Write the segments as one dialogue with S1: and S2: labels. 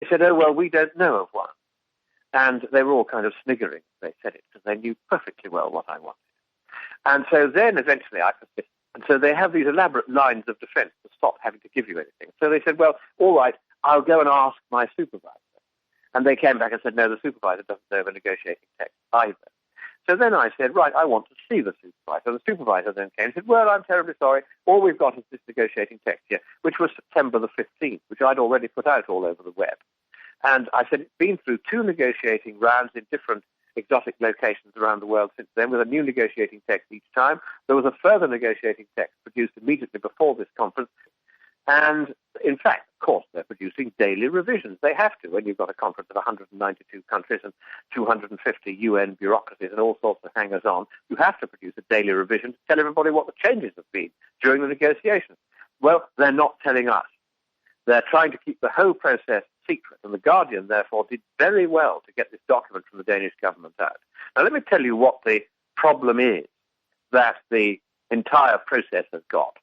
S1: He said, "Oh, well, we don't know of one." And they were all kind of sniggering as they said it, because they knew perfectly well what I wanted. And so then eventually I persisted. And so they have these elaborate lines of defense to stop having to give you anything. So they said, "Well, all right, I'll go and ask my supervisor." And they came back and said, "No, the supervisor doesn't know of a negotiating text either." So then I said, "Right, I want to see the supervisor." The supervisor then came and said, "Well, I'm terribly sorry. All we've got is this negotiating text here," which was September the 15th, which I'd already put out all over the web. And I said, "It's been through 2 negotiating rounds in different exotic locations around the world since then, with a new negotiating text each time. There was a further negotiating text produced immediately before this conference. And, in fact, of course, they're producing daily revisions. They have to when you've got a conference of 192 countries and 250 UN bureaucracies and all sorts of hangers-on. You have to produce a daily revision to tell everybody what the changes have been during the negotiations." Well, they're not telling us. They're trying to keep the whole process secret, and The Guardian, therefore, did very well to get this document from the Danish government out. Now, let me tell you what the problem is that the entire process has got.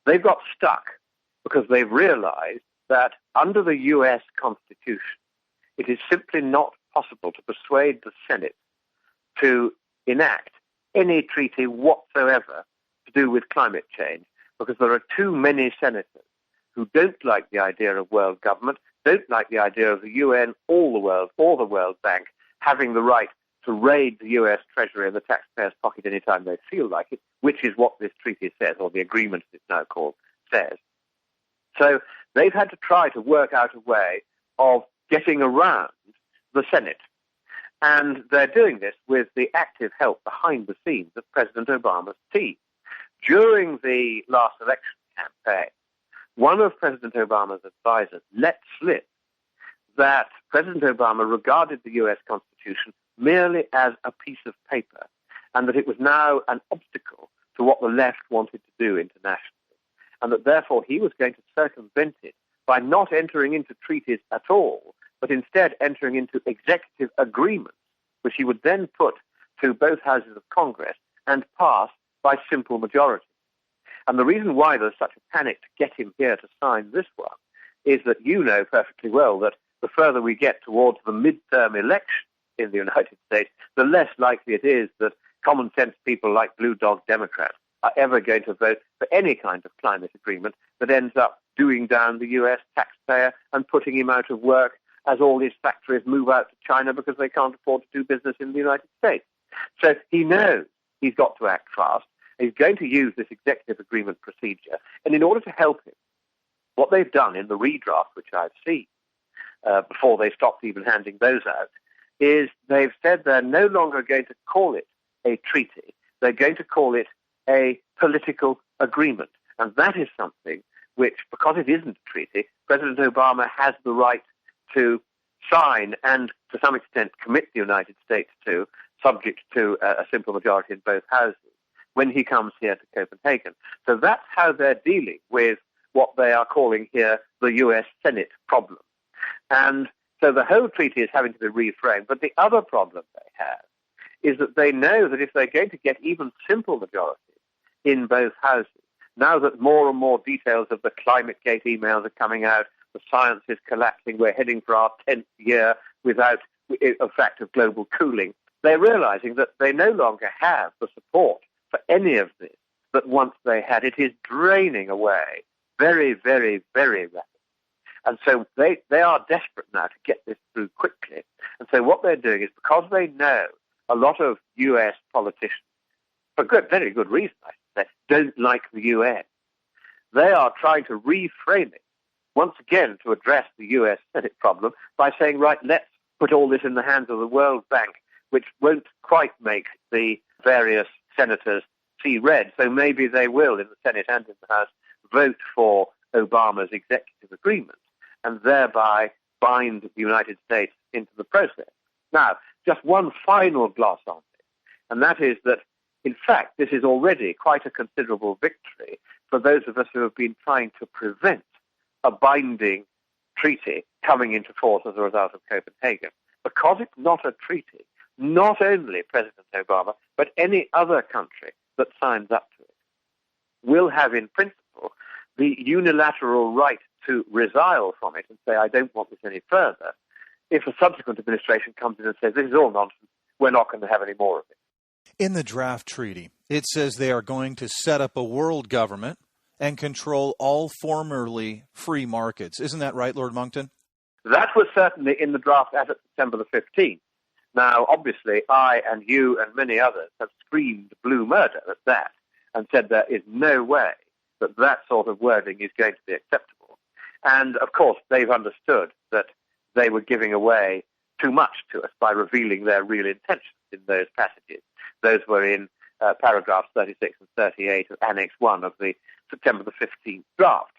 S1: They've got stuck because they've realized that under the US Constitution, it is simply not possible to persuade the Senate to enact any treaty whatsoever to do with climate change, because there are too many senators who don't like the idea of world government, don't like the idea of the UN, all the world, or the World Bank having the right to raid the US Treasury and the taxpayer's pocket anytime they feel like it, which is what this treaty says, or the agreement as it's now called, says. So they've had to try to work out a way of getting around the Senate. And they're doing this with the active help behind the scenes of President Obama's team. During the last election campaign, one of President Obama's advisors let slip that President Obama regarded the US Constitution merely as a piece of paper, and that it was now an obstacle to what the left wanted to do internationally, and that therefore he was going to circumvent it by not entering into treaties at all, but instead entering into executive agreements, which he would then put to both houses of Congress and pass by simple majority. And the reason why there's such a panic to get him here to sign this one is that you know perfectly well that the further we get towards the midterm election in the United States, the less likely it is that common sense people like Blue Dog Democrats are ever going to vote for any kind of climate agreement that ends up doing down the US taxpayer and putting him out of work as all these factories move out to China because they can't afford to do business in the United States. So he knows he's got to act fast. He's going to use this executive agreement procedure. And in order to help him, what they've done in the redraft, which I've seen, before they stopped even handing those out, is they've said they're no longer going to call it a treaty. They're going to call it a political agreement. And that is something which, because it isn't a treaty, President Obama has the right to sign and, to some extent, commit the United States to, subject to a simple majority in both houses, when he comes here to Copenhagen. So that's how they're dealing with what they are calling here the US Senate problem. And so the whole treaty is having to be reframed. But the other problem they have is that they know that if they're going to get even simple majorities in both houses, now that more and more details of the ClimateGate emails are coming out, the science is collapsing, we're heading for our 10th year without a fact of global cooling, they're realizing that they no longer have the support for any of this that once they had. It is draining away very, very, very rapidly. And so they are desperate now to get this through quickly. And so what they're doing is, because they know a lot of US politicians, for good, very good reason, I should say, don't like the UN, they are trying to reframe it once again to address the US Senate problem by saying, right, let's put all this in the hands of the World Bank, which won't quite make the various senators see red. So maybe they will, in the Senate and in the House, vote for Obama's executive agreement and thereby bind the United States into the process. Now, just one final gloss on this, and that is that, in fact, this is already quite a considerable victory for those of us who have been trying to prevent a binding treaty coming into force as a result of Copenhagen. Because it's not a treaty, not only President Obama, but any other country that signs up to it will have, in principle, the unilateral right to resile from it and say, I don't want this any further, if a subsequent administration comes in and says, this is all nonsense, we're not going to have any more of it.
S2: In the draft treaty, it says they are going to set up a world government and control all formerly free markets. Isn't that right, Lord Monckton?
S1: That was certainly in the draft as of September the 15th. Now, obviously, I and you and many others have screamed blue murder at that and said there is no way that that sort of wording is going to be acceptable. And, of course, they've understood that they were giving away too much to us by revealing their real intentions in those passages. Those were in paragraphs 36 and 38 of Annex 1 of the September the 15th draft.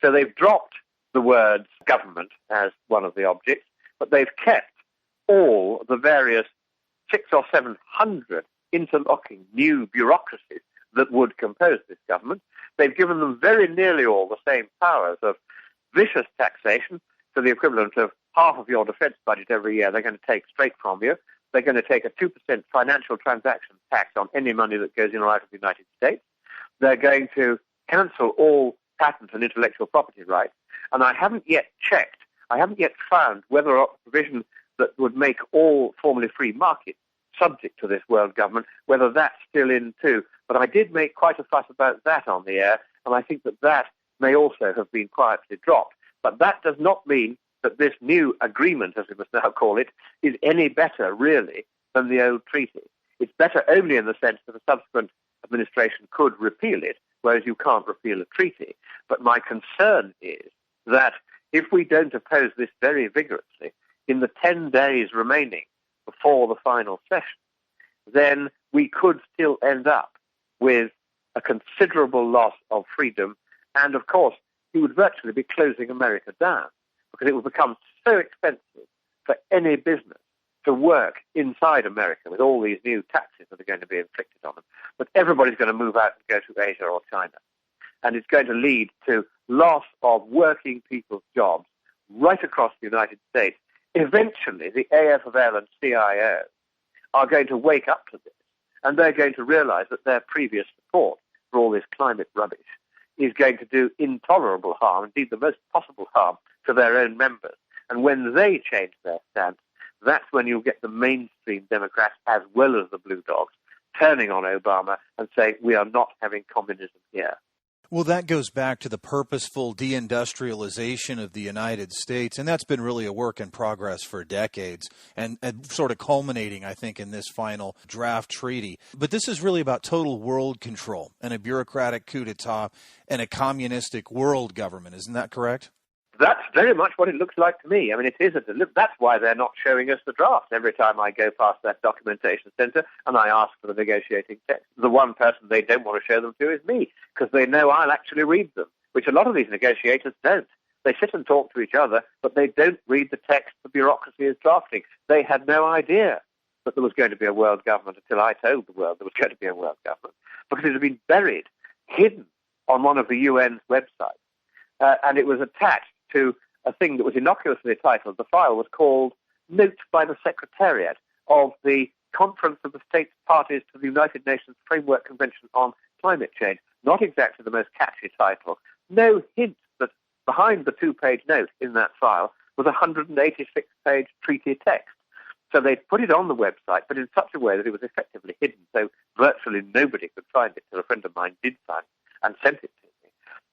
S1: So they've dropped the words government as one of the objects, but they've kept all the various 600 or 700 interlocking new bureaucracies that would compose this government. They've given them very nearly all the same powers of vicious taxation, to the equivalent of half of your defence budget every year they're going to take straight from you. They're going to take a 2% financial transaction tax on any money that goes in or out of the United States. They're going to cancel all patent and intellectual property rights. And I haven't yet found whether or not the provision that would make all formerly free markets subject to this world government, whether that's still in too. But I did make quite a fuss about that on the air, and I think that that may also have been quietly dropped. But that does not mean that this new agreement, as we must now call it, is any better, really, than the old treaty. It's better only in the sense that a subsequent administration could repeal it, whereas you can't repeal a treaty. But my concern is that if we don't oppose this very vigorously, in the 10 days remaining before the final session, then we could still end up with a considerable loss of freedom. And, of course, he would virtually be closing America down, because it will become so expensive for any business to work inside America with all these new taxes that are going to be inflicted on them, that everybody's going to move out and go to Asia or China. And it's going to lead to loss of working people's jobs right across the United States. Eventually, the AFL and CIO are going to wake up to this, and they're going to realize that their previous support for all this climate rubbish is going to do intolerable harm, indeed the most possible harm, to their own members. And when they change their stance, that's when you'll get the mainstream Democrats, as well as the Blue Dogs, turning on Obama and saying, we are not having communism here.
S2: Well, that goes back to the purposeful deindustrialization of the United States, and that's been really a work in progress for decades, and sort of culminating, I think, in this final draft treaty. But this is really about total world control and a bureaucratic coup d'etat and a communistic world government. Isn't that correct?
S1: That's very much what it looks like to me. I mean, it is that's why they're not showing us the draft. Every time I go past that documentation centre and I ask for the negotiating text, the one person they don't want to show them to is me, because they know I'll actually read them, which a lot of these negotiators don't. They sit and talk to each other, but they don't read the text the bureaucracy is drafting. They had no idea that there was going to be a world government until I told the world there was going to be a world government, because it had been buried, hidden on one of the UN's websites, and it was attached to a thing that was innocuously titled. The file was called Note by the Secretariat of the Conference of the States Parties to the United Nations Framework Convention on Climate Change. Not exactly the most catchy title. No hint that behind the 2-page note in that file was a 186-page treaty text. So they put it on the website, but in such a way that it was effectively hidden, so virtually nobody could find it, till a friend of mine did find it and sent it to me.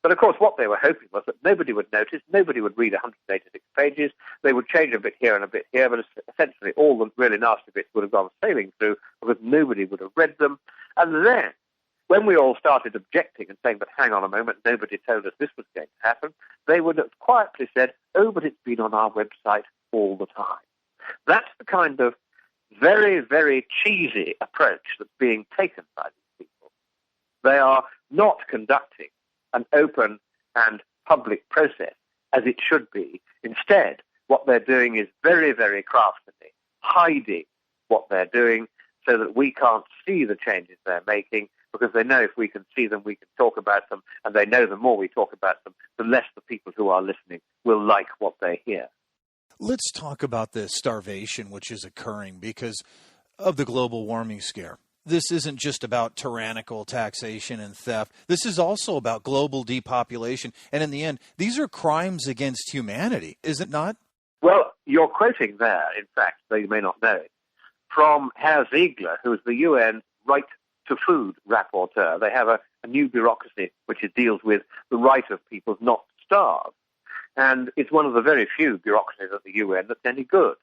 S1: But, of course, what they were hoping was that nobody would notice, nobody would read 186 pages, they would change a bit here and a bit here, but essentially all the really nasty bits would have gone sailing through because nobody would have read them. And then, when we all started objecting and saying, but hang on a moment, nobody told us this was going to happen, they would have quietly said, oh, but it's been on our website all the time. That's the kind of very, very cheesy approach that's being taken by these people. They are not conducting an open and public process as it should be. Instead, what they're doing is very, very craftily hiding what they're doing so that we can't see the changes they're making, because they know if we can see them, we can talk about them, and they know the more we talk about them, the less the people who are listening will like what they hear.
S2: Let's talk about the starvation which is occurring because of the global warming scare. this isn't just about tyrannical taxation and theft. This is also about global depopulation. And in the end, these are crimes against humanity, is it not?
S1: Well, you're quoting there, in fact, though you may not know it, from Herr Ziegler, who is the UN Right to Food rapporteur. They have a new bureaucracy which deals with the right of people not to starve. And it's one of the very few bureaucracies at the UN that's any good.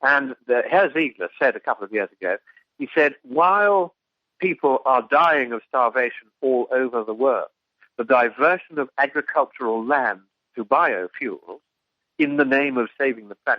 S1: And Herr Ziegler said a couple of years ago, he said, while people are dying of starvation all over the world, the diversion of agricultural land to biofuels in the name of saving the planet